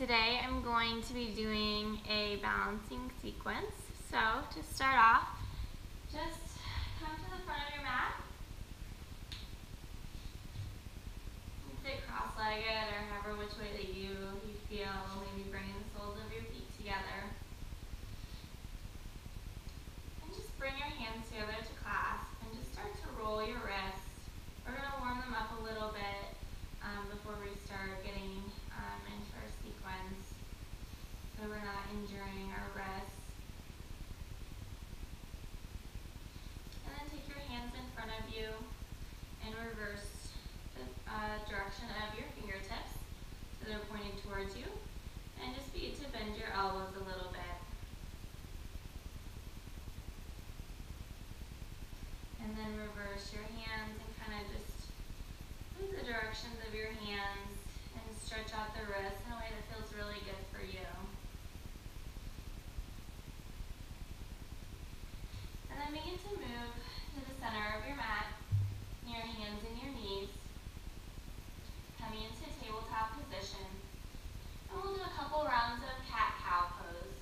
Today I'm going to be doing a balancing sequence. So to start off, just come to the front of your mat. You can sit cross-legged or however which way that you feel, maybe bringing the soles of your feet together. And just bring your hands together to clasp and just start to roll your wrists. We're going to warm them up a little bit before we start getting into our sequence, so we're not injuring our wrists. And then take your hands in front of you and reverse the direction of your fingertips so they're pointing towards you, and just begin to bend your elbows a little bit. And then reverse your hands and kind of just move the directions of your hands and stretch out the wrists in a way that feels really good for you. And then begin to move to the center of your mat, your hands and your knees, coming into tabletop position. And we'll do a couple rounds of cat-cow pose.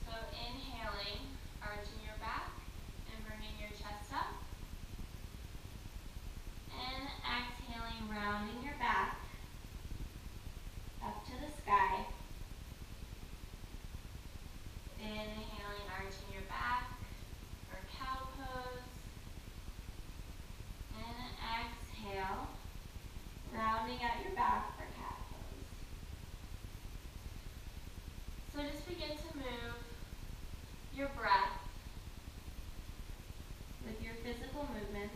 So inhaling, arching your back and bringing your chest up. And exhaling, rounding your back up to the sky. Inhaling, arching your back for cow pose. And exhale, rounding out your back for cat pose. So just begin to move your breath with your physical movements.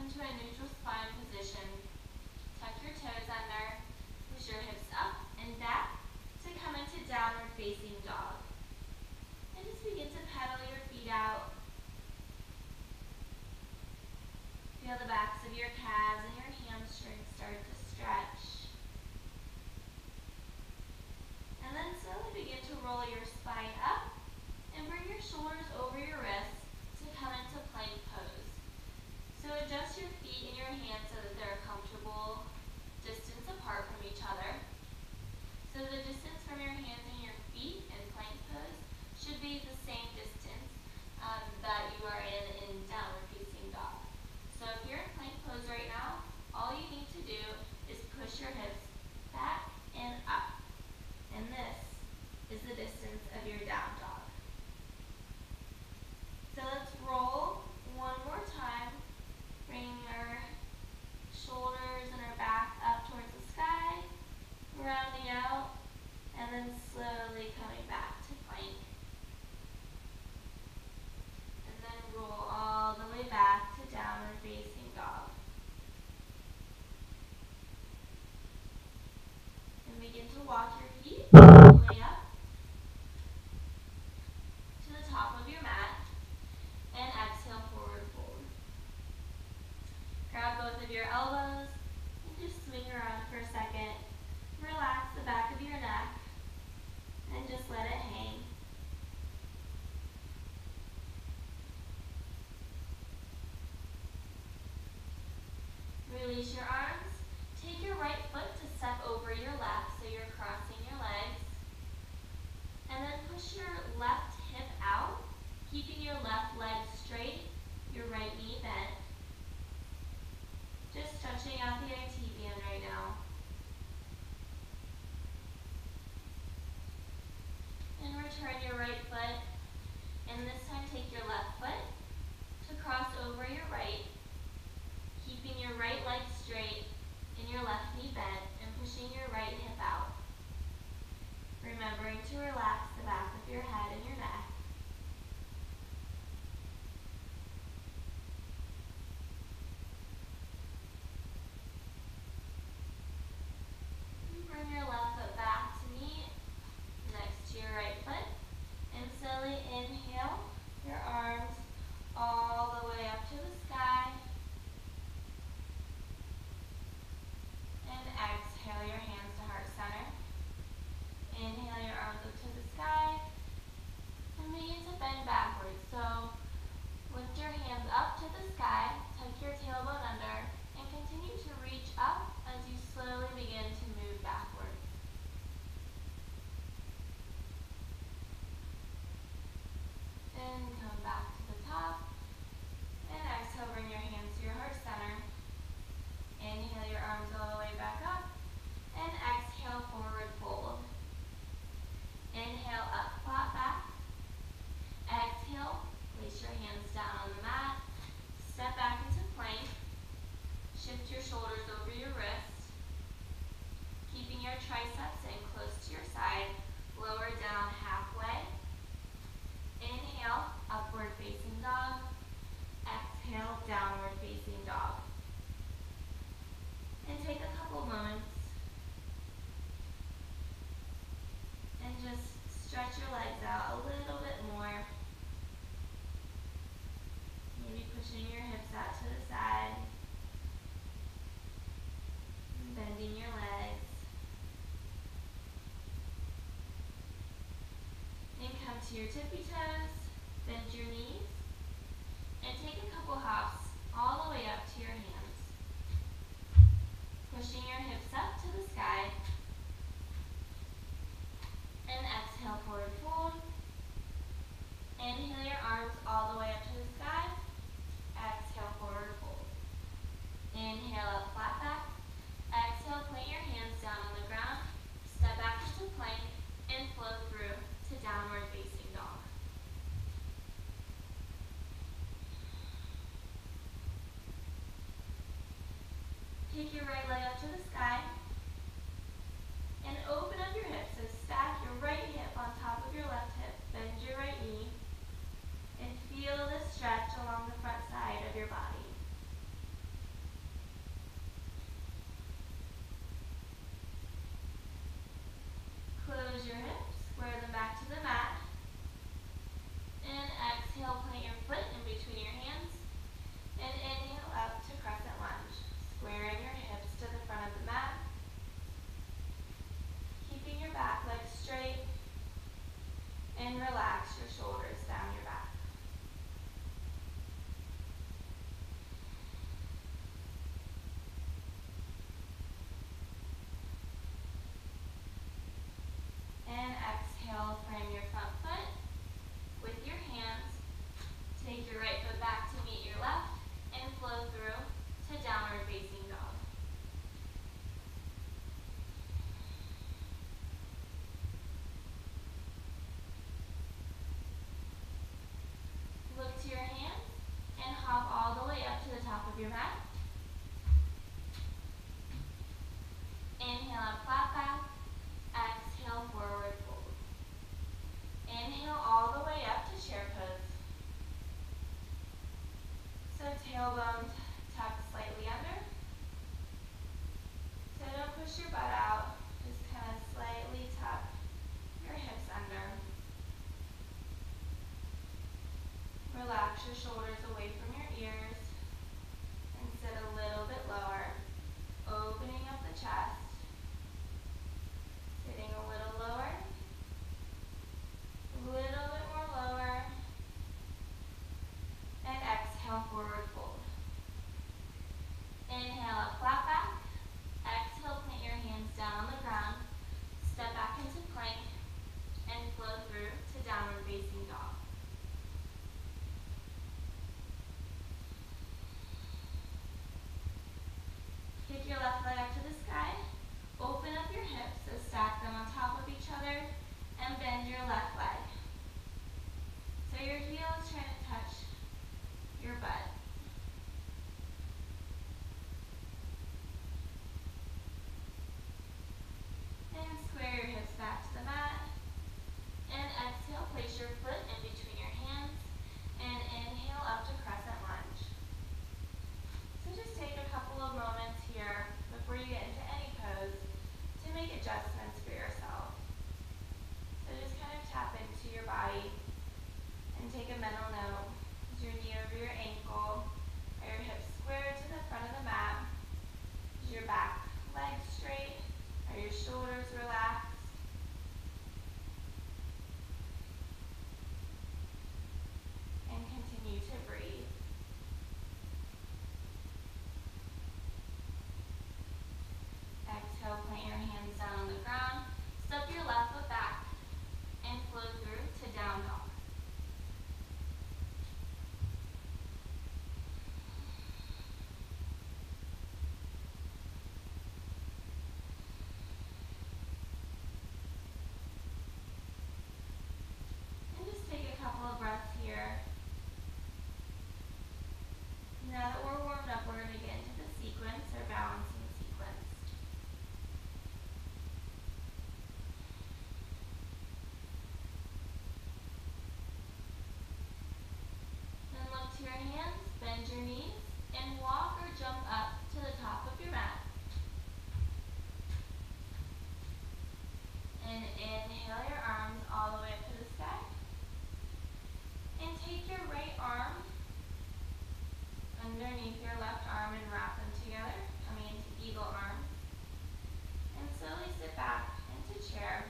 To a neutral spine position. Tuck your toes under, push your hips up and back to come into downward facing dog. And just begin to pedal your feet out. Feel the backs of your calves and your hamstrings start to stretch. And then slowly begin to roll your spine up and bring your shoulders over your wrists to come into plank pose. So adjust your feet and your hands so that they're a comfortable distance apart from each other. So the distance from your hands and your feet in plank pose should be the same distance that you are in downward facing dog. So if you're in plank pose right now, all you need to do is push your hips back and up. And this is the distance of your down dog. So let's roll one more time. Bringing our shoulders and our back up towards the sky, rounding out, and then slowly coming back to plank. And then roll all the way back to downward facing dog. And begin to walk your feet all the way up to the top of your mat, and exhale, forward fold. Grab both of your elbows and just swing around for a second. Relax the back of your neck and just let it hang. Release your arms. Take your right foot to step over your left so you're crossing your legs. And then push your left hip out, keeping your left leg straight, your right knee bent. Just stretching out the IT band right now. And return your right foot. And this time take your left foot to cross over your right, keeping your right leg straight and your left knee bent, and pushing your right hip out. Remembering to relax the back of your head and your neck. shoulders over your wrist, keeping your triceps in close to your side. Lower down halfway. Inhale, upward facing dog. Exhale, downward facing dog. And take a couple moments and just stretch your legs out a little bit more. Maybe pushing your hips out to the side, and bending your legs. And come to your tippy toes, bend your knees, and take a couple hops all the way up to your hands. Pushing your hips up to the sky. And exhale, forward fold. Inhale your arms all the way up to the sky. Exhale, forward fold. Inhale up, flat back. Exhale, plant your hands down on the ground. Step back into plank and flow through to downward facing dog. Take your right leg up to the sky and open up your hips. So stack your right hip on top of your left hip. Bend your right knee and feel the stretch along the front side of your body. Close your hips, square them back to the mat. And exhale, plant your foot in between your hands. And inhale up to crescent lunge. Squaring your hips to the front of the mat. Keeping your back leg straight. And relax your shoulders down your back. And exhale, frame your front foot with your hands. Take your right foot back to meet your left and flow through to downward facing dog. Look to your hands and hop all the way up to the top of your mat. Inhale up, flat back. Exhale, forward fold. Inhale all the way up to chair pose. So tailbone tucked slightly under. So don't push your butt out. Just kind of slightly tuck your hips under. Relax your shoulders away from your ears and sit a little bit lower, opening up the chest, sitting a little lower, a little bit more lower, and exhale, forward fold. Inhale up, flat back. Exhale, plant your hands down on the ground, step back into plank, and flow through to downward facing dog. Kick your left leg up to the sky. Open up your hips, so stack them on top of each other, and bend your left leg. So your heel is trying to touch your butt. And square your hips back to the mat. And exhale, place your foot in between your hands, and inhale up to crescent lunge. So just take a couple of moments here before you get into any pose to make adjustments for yourself. So just kind of tap into your body and take a mental note. Is your knee over your ankle? Are your hips squared to the front of the mat? Is your back leg straight? Are your shoulders relaxed? And continue to breathe. Exhale, plant your hands down on the ground. Step your left foot back and flow through to down dog. And just take a couple of breaths here. Now that we're warmed up, we're going to get into the sequence or balance bend your knees and walk or jump up to the top of your mat. And inhale your arms all the way up to the sky. And take your right arm underneath your left arm and wrap them together, coming into eagle arms. And slowly sit back into chair.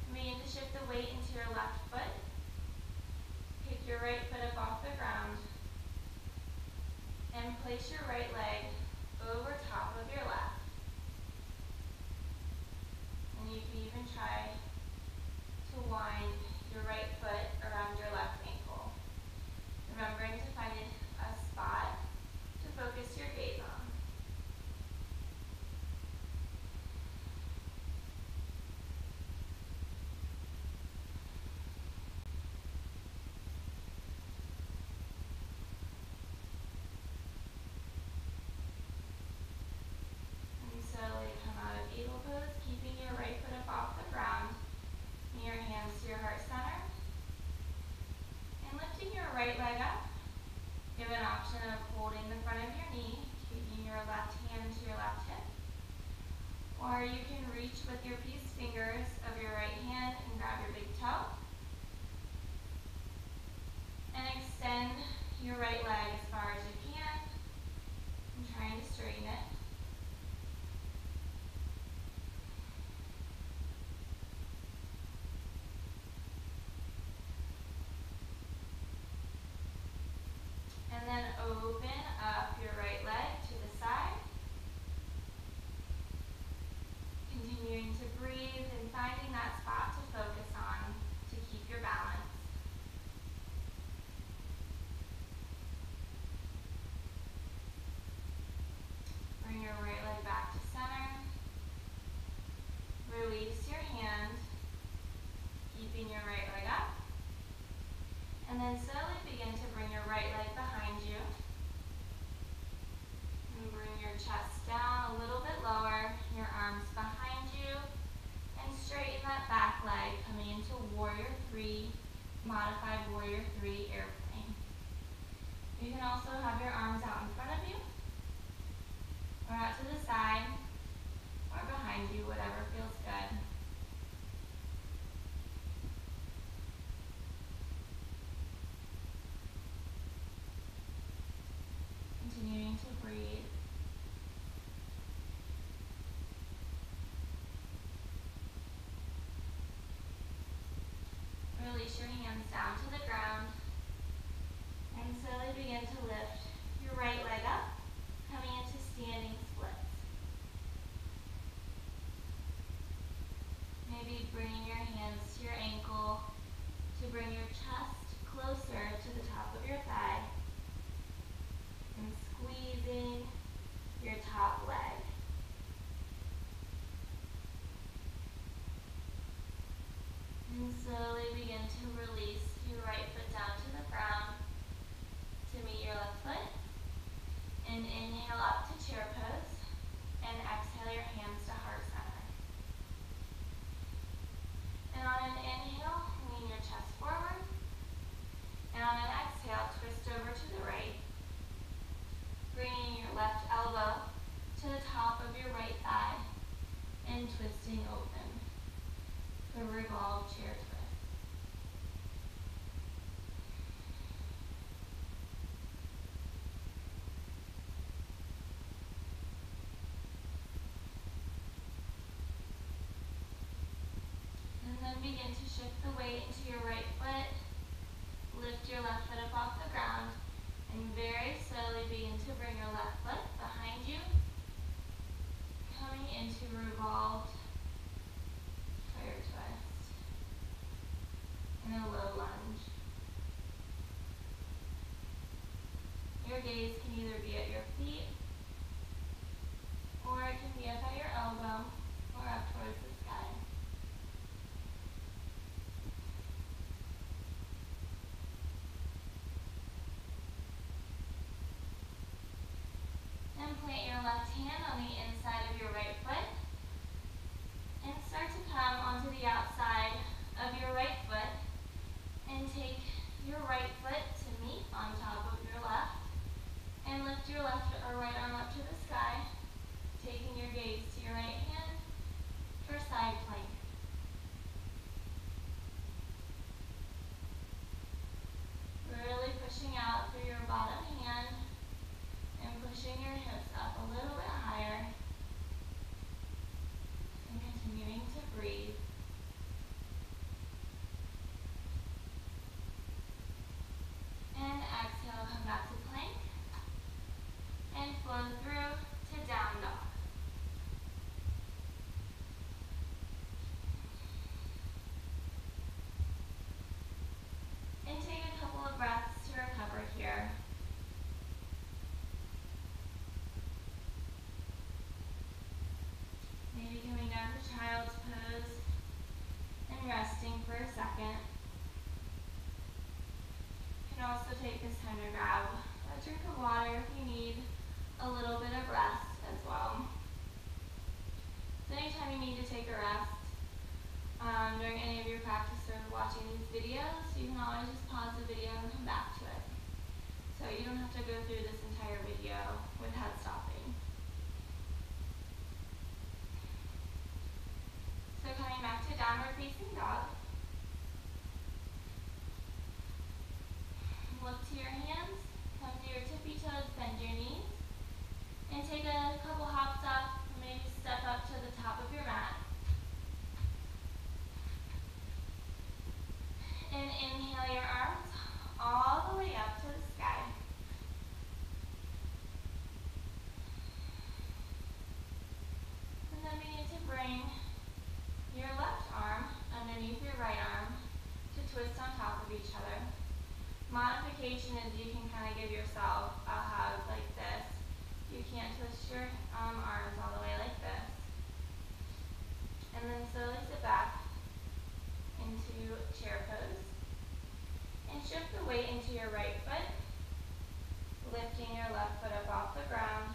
And begin to shift the weight into your left foot. Pick your right foot up off the ground. And place your right leg over top of your left. And you can even try to wind your right foot around your left ankle. Remembering to find a spot to focus your gaze on. And slowly come out of eagle pose, keeping your right foot up off the ground. Bring your hands to your heart center. And lifting your right leg up, you have an option of holding the front of your knee, taking your left hand to your left hip. Or you can reach with your peace fingers of your right hand and grab your big toe. And extend your right leg as far as you can. And trying to straighten it. And then open up your right leg to the side. Continuing to breathe and finding that spot to focus on to keep your balance. Bring your right leg back to center. Release your hand, keeping your right leg up. And then slowly begin to bring your right leg behind you. And bring your chest down a little bit lower, your arms behind you, and straighten that back leg coming into Warrior 3, modified Warrior 3 airplane. You can also have your arms out in front of you, or out to the side, or behind you, whatever feels good. Continuing to breathe. Release your hands down to the ground and slowly begin to lift your right leg up, coming into standing splits. Maybe bringing your hands to your ankle to bring your chest closer to the top of your thigh. And squeezing your top leg. And slowly begin to release your right foot down to the ground to meet your left foot. And inhale up to chair pose. And exhale your hands to heart center. And on an inhale, lean your chest forward. And on an exhale, twist over to the right. Bringing your left elbow to the top of your right thigh and twisting open for revolved chair twist. And then begin to shift the weight into your right foot. Lift your left foot up off the ground. And very slowly begin to bring your left foot behind you, coming into revolved prayer twist in a low lunge. Your gaze can either be at your feet, or it can be up at your elbow, or up towards the sky. And plant your left hand on the inside of your right foot. And start to come onto the outside of your right foot. And take your right foot to meet on top of And lift your left or right arm up to the sky, taking your gaze to your right hand for side plank. Really pushing out through your bottom hand and pushing your hips up a little bit higher and continuing to breathe. And exhale, come back to plank and flow through to down dog. And take a couple of breaths to recover here. Maybe coming down to child's pose and resting for a second. You can also take this time to grab a drink of water if you need a little bit of rest as well. So anytime you need to take a rest during any of your practice or watching these videos, you can always just pause the video and come back to it. So you don't have to go through this entire video without stopping. So coming back to downward facing dog. Look to your hands, come to your tippy toes, bend your knees, and take a couple hops up, maybe step up to the top of your mat. And inhale your arms all the way up to the sky. And then begin to bring your left arm underneath your right arm to twist on top of each other. Modification is you can kind of give yourself a hug like this. You can't twist your arms all the way like this. And then slowly sit back into chair pose. And shift the weight into your right foot, lifting your left foot up off the ground.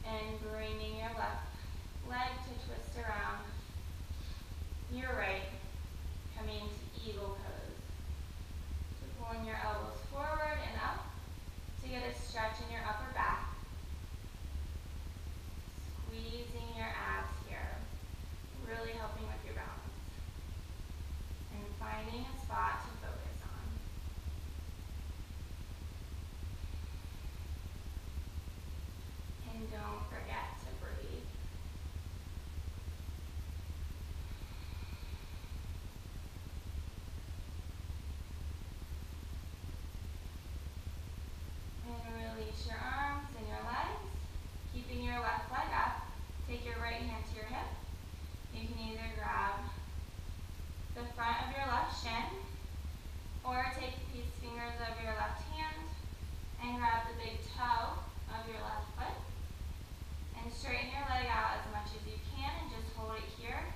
And bringing your left leg to twist around. Your right, coming to eagle pose. Pulling your elbows forward and up to get a stretch in your upper back. Squeezing your abs here, really helping with your balance. And finding a spot to focus on. And don't forget to breathe. Release your arms and your legs, keeping your left leg up. Take your right hand to your hip. You can either grab the front of your left shin, or take these fingers of your left hand and grab the big toe of your left foot. And straighten your leg out as much as you can and just hold it here.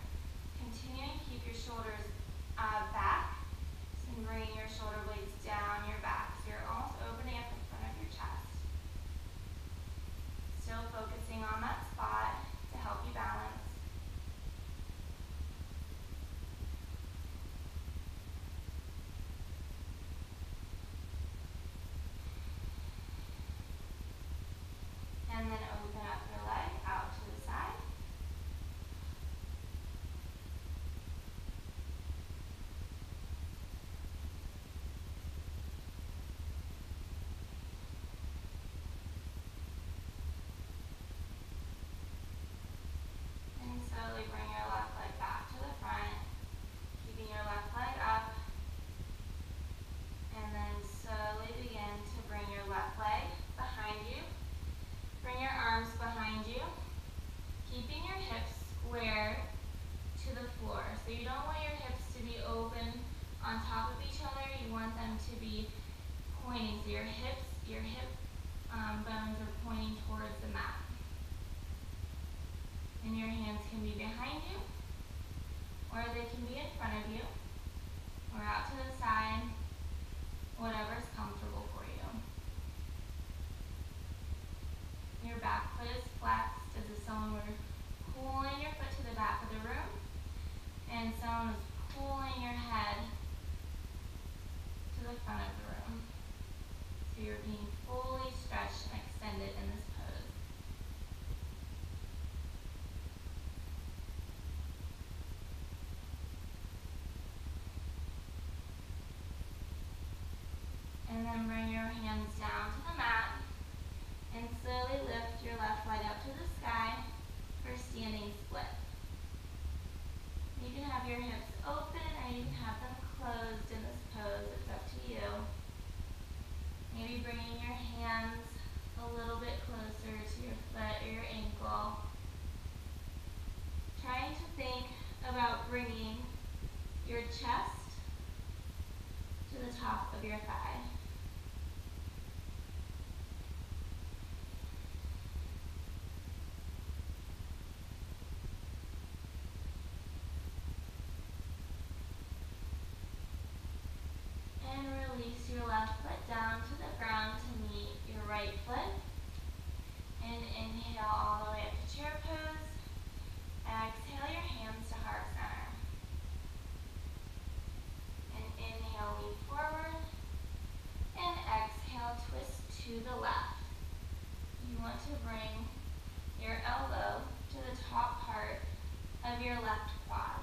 Continuing to keep your shoulders back. And bringing your shoulder blades down your back. So you're almost opening up the front of your chest. Still focusing on that spot to help you balance. And then open up your leg out to the side. And slowly bring your left leg back to the front, keeping your left leg up. And then slowly begin to bring your left leg behind you. Bring your arms behind you, keeping your hips square to the floor. So you don't want your hips to be open on top of each other. You want them to be pointing. So your hip bones are pointing towards the mat. And your hands can be behind you, or they can be in front of you, or out to the side, whatever is comfortable for you. Your back foot is flexed as if someone were pulling your foot to the back of the room, and someone was pulling your head to the front of the room. So you're being fully stretched and extended in this pose. And then bring your hands down to the mat and slowly lift your left leg up to the sky for standing split. You can have your hips open or you can have them closed in this pose. It's up to you. Maybe bringing your hands a little bit closer to your foot or your ankle. Trying to think about bringing your chest to the top of your thigh. And release your left foot down to the ground to meet your right foot. And inhale all the way up to chair pose. Exhale your hands to heart center. And inhale, lean forward. And exhale, twist to the left. You want to bring your elbow to the top part of your left quad.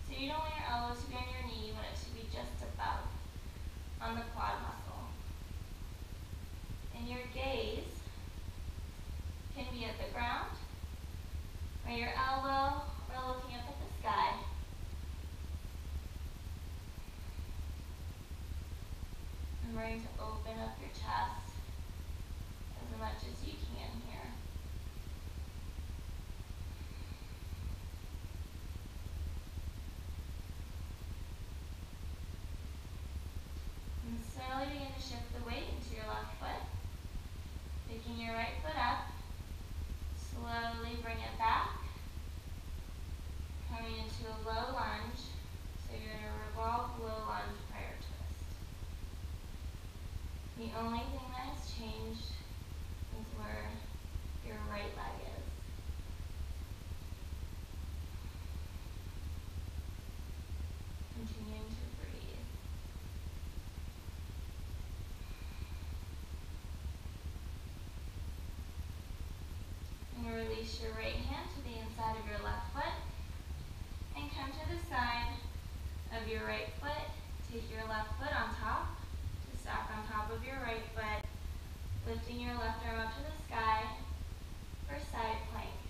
So you don't want your elbow to be on your knee, you want it to be just above on the quad muscle. And your gaze can be at the ground, or your elbow, or looking up at the sky. And we're going to open up your chest as much as you can here. And slowly begin to shift the weight into your left foot. Picking your right foot up. Slowly bring it back. Coming into a low lunge. So you're in a revolve low lunge prayer twist. The only thing that has changed is where your right leg is. Continuing to breathe. And release your right hand to the inside of your left foot. And come to the side of your right foot. Take your left foot on top to stack on top of your right foot. Lifting your left arm up to the sky for side plank.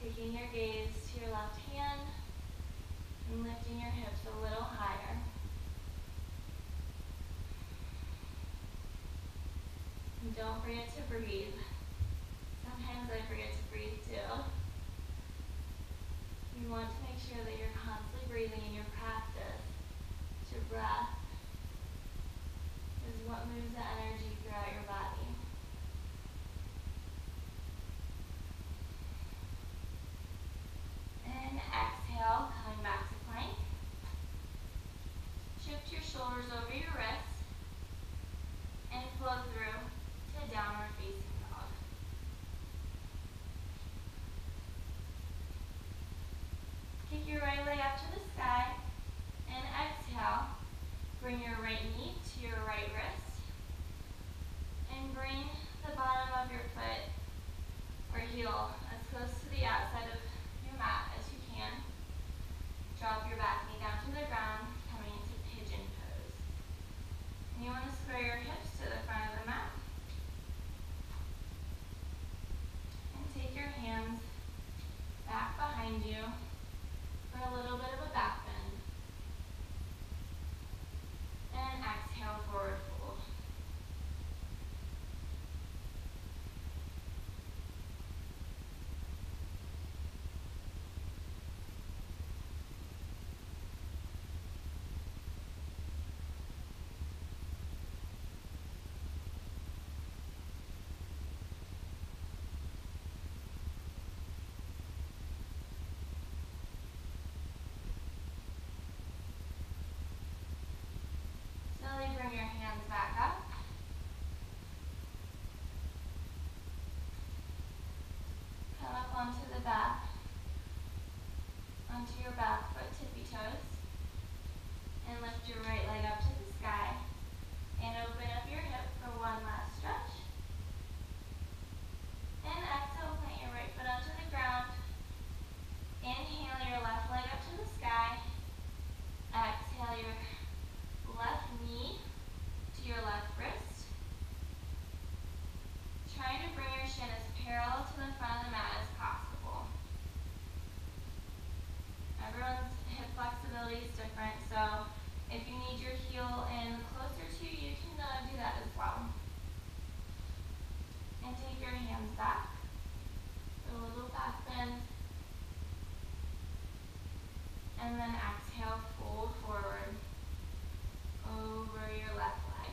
Taking your gaze to your left hand and lifting your hips a little higher. And don't forget to breathe. Sometimes I forget to breathe too. You want to make sure that you're constantly breathing in your practice. Your breath is what moves the energy throughout your body. And exhale, coming back to plank. Shift your shoulders over your wrists and flow through to downward facing dog. Kick your right leg up to the sky and exhale. Bring your right knee to your right wrist and bring the bottom of your foot or heel as close to the outside of your mat as you can. Drop your back knee down to the ground, coming into pigeon pose. And you want to square your hips to the front of the mat. And take your hands back behind you for a little bit of a back bend. And exhale, forward fold. Everyone's hip flexibility is different, so if you need your heel in closer to you, you can do that as well. And take your hands back, a little back bend, and then exhale, fold forward over your left leg.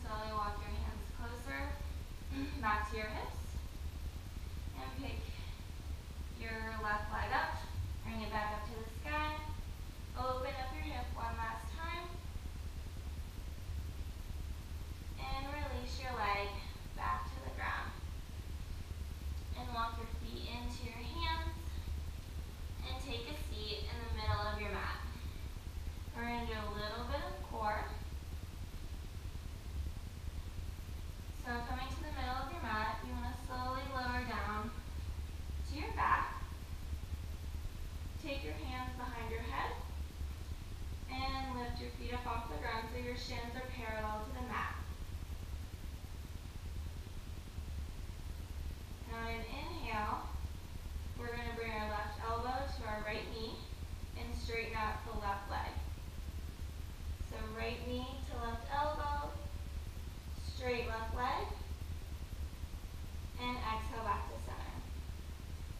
Slowly walk your hands closer back to your hips and pick your left leg up, bring it back up to the sky, open up your hip one last time, and release your leg back to the ground. And walk your feet into your hands and take a seat in the middle of your mat. We're going to do a little bit of core. So coming to the middle of your mat, you want to slowly lower down to your back. Take your hands behind your head and lift your feet up off the ground so your shins are parallel to the mat. Now on an inhale, we're going to bring our left elbow to our right knee and straighten out the left leg. So right knee to left elbow, straight left leg, and exhale back to center.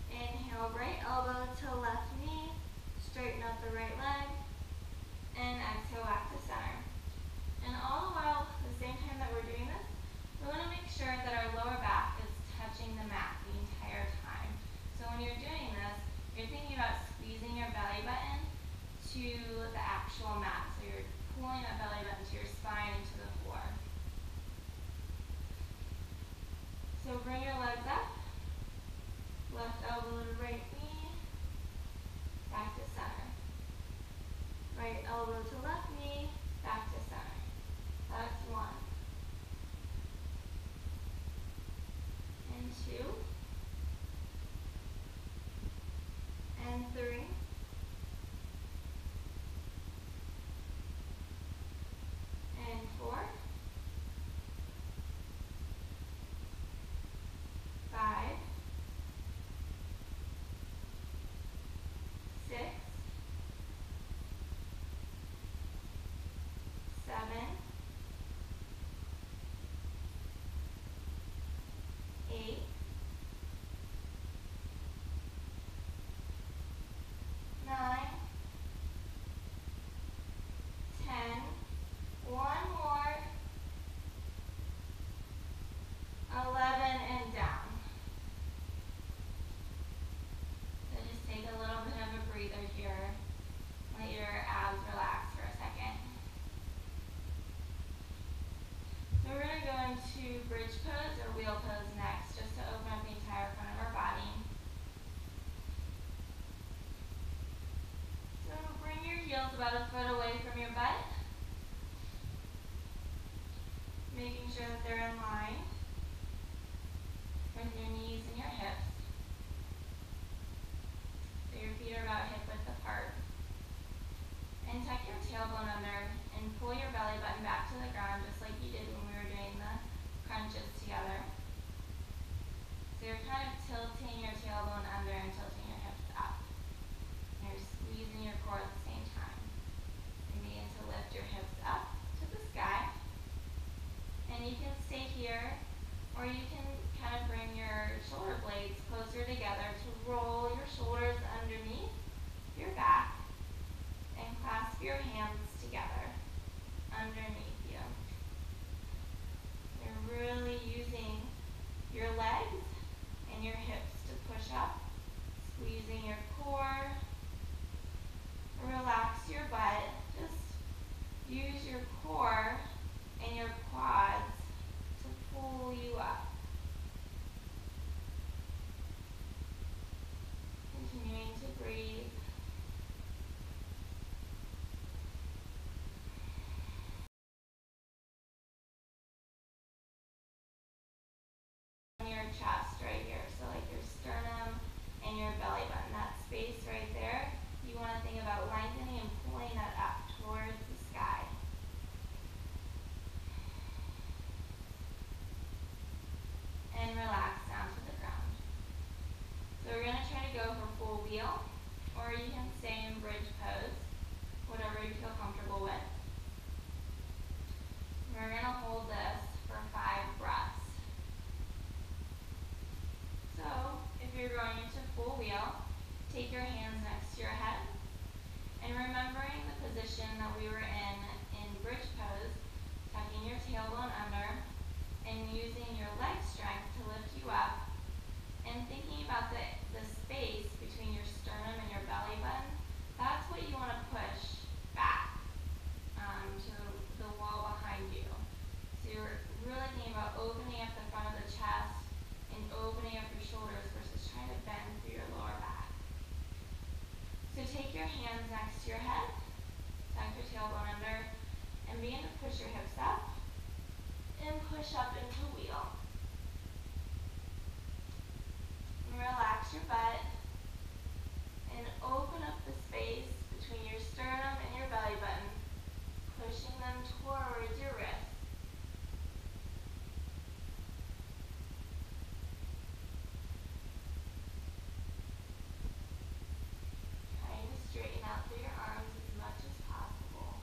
Inhale, right elbow to left knee, straighten out the right leg, and exhale back to center. And all the while, at the same time that we're doing this, we want to make sure that our lower back is touching the mat the entire time. So when you're doing this, you're thinking about squeezing your belly button to the actual mat. So you're pulling that belly button to your spine and to the floor. So bring your legs up, left elbow to right knee, back to center. Right elbow to left knee, back to center. That's 1. And 2. And 3. And 4. 5. 6. 7. 8. 9. 10. One more. 11 and down. So just take a little bit of a breather here. Let your abs relax for a second. So we're going to go into bridge pose or wheel pose next, just to open up the entire front of our body. So bring your heels about a foot away from your butt, making sure that they're in line with your knees and your hips. So your feet are about hip width apart. And tuck your tailbone under and pull your belly button back to the ground just like you did when we were doing the crunches together. So you're kind of tilting your tailbone under and tilting your hips up. And you're squeezing your core at the same time. And begin to lift your hips up to the sky. And you can stay here, or you can kind of bring your shoulder blades closer together to roll your shoulders underneath your back and clasp your hands together underneath you. You're really using your legs and your hips to push up, squeezing your core. Relax your butt. Just use your core and your quads to pull you up. Continuing to breathe. you feel comfortable with. We're going to hold this for 5 breaths. So, if you're going into full wheel, take your hands next to your head, and remembering the position that we were in bridge pose, tucking your tailbone under, and using your leg strength to lift you up, and thinking about the space between your sternum and your belly button. That's what you want to push back to the wall behind you. So you're really thinking about opening up the front of the chest and opening up your shoulders versus trying to bend through your lower back. So take your hands next to your head, tuck your tailbone under, and begin to push your hips up and push up into wheel. And relax your butt and open up the space between your sternum and your belly button, pushing them towards your wrists. Trying to straighten out through your arms as much as possible.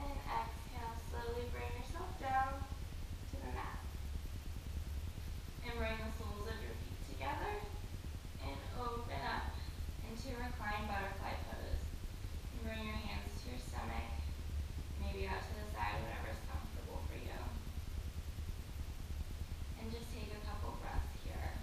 And exhale, slowly bring yourself down to the mat. And bring the soles of your feet together and open up into reclined butterfly pose. And bring your hands to your stomach, maybe out to the side, whatever is comfortable for you. And just take a couple breaths here.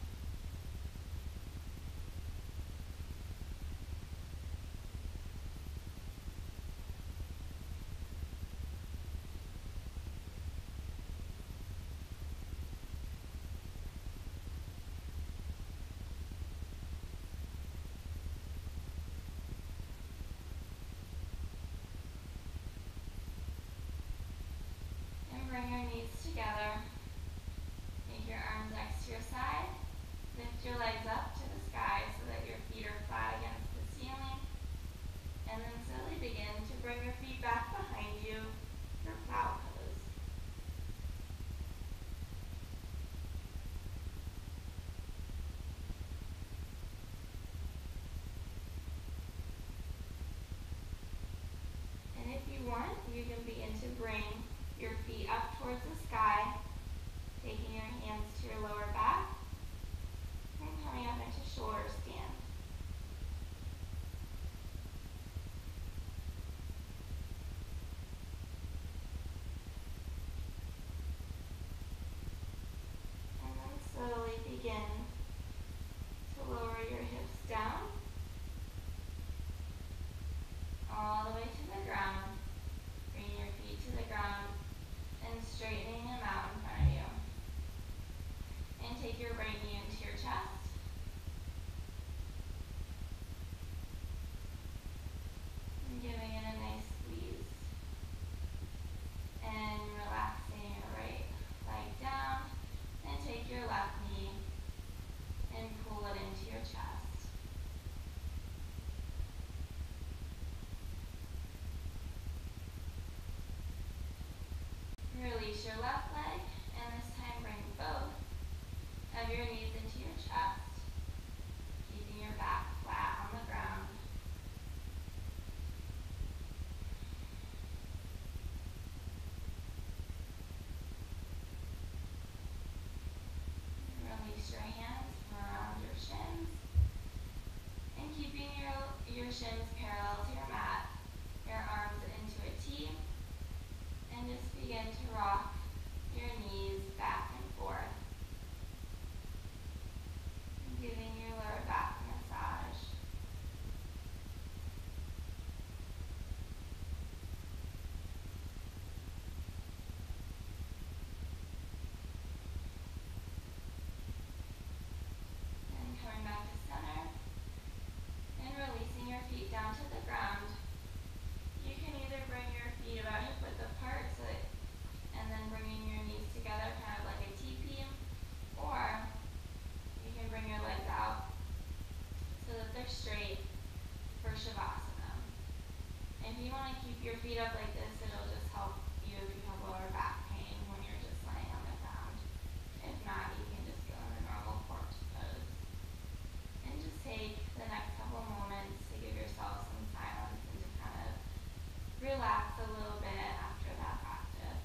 And bring your knees together. Take your arms next to your side. Lift your legs up to the sky so that your feet are flat against the ceiling. And then slowly begin to bring your feet back behind you for plow pose. And if you want, you can begin to bring your feet up towards the sky, taking your hands to your lower back, and coming up into shoulder stand. And then slowly begin to lower your hips down, all the way to the ground. Bring your feet to the ground and straightening them out in front of you. And take your right knee into your chest. And giving it a nice squeeze. And relaxing your right leg down. And take your left knee and pull it into your chest. Release your left leg, and this time bring both of your knees into your chest, keeping your back flat on the ground. Release your hands from around your shins, and keeping your shins parallel to your mat, your arms into a T, and just begin to rock your knees back and forth, giving your lower back a massage. And coming back to center and releasing your feet down to the ground. You can either bring your feet about hip width apart and then bringing your knees together kind of like a teepee, or you can bring your legs out so that they're straight for Shavasana. If you want to keep your feet up like this, it'll just help you if you have lower back pain when you're just laying on the ground. If not, take the next couple moments to give yourself some silence and to kind of relax a little bit after that practice.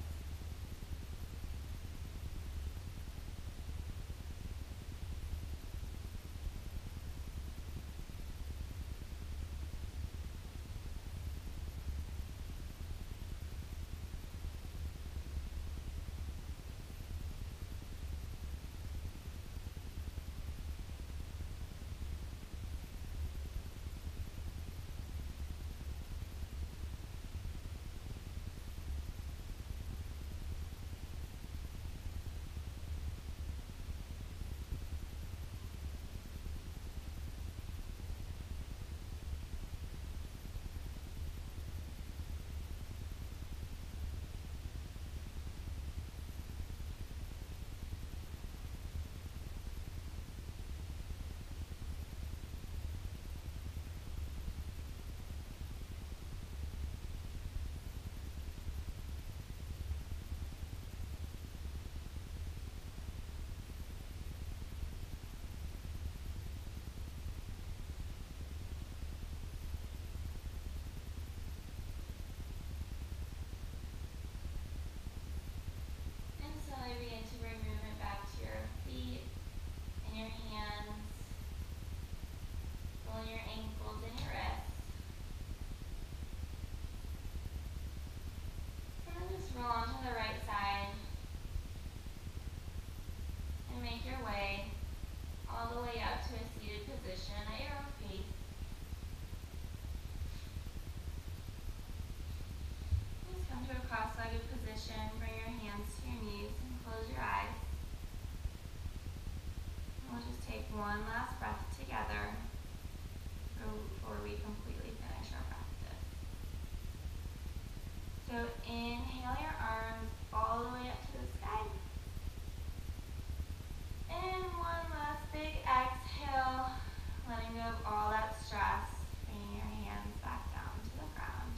And slowly begin to bring movement back to your feet and your hands. Rolling your ankles and your wrists. And then just roll onto the right side and make your way all the way up to a seated position at your own pace. Just come to a cross-legged position, bring your hands to your knees and close your eyes. And we'll just take one last breath together before we completely finish our practice. So inhale your arms all the way up to the sky. And one last big exhale, letting go of all that stress, bringing your hands back down to the ground.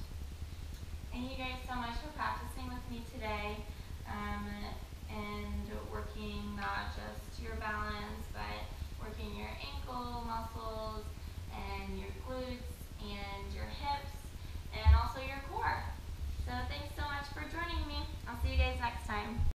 Thank you guys so much for practicing with me today and working not just your balance, but working your ankle muscles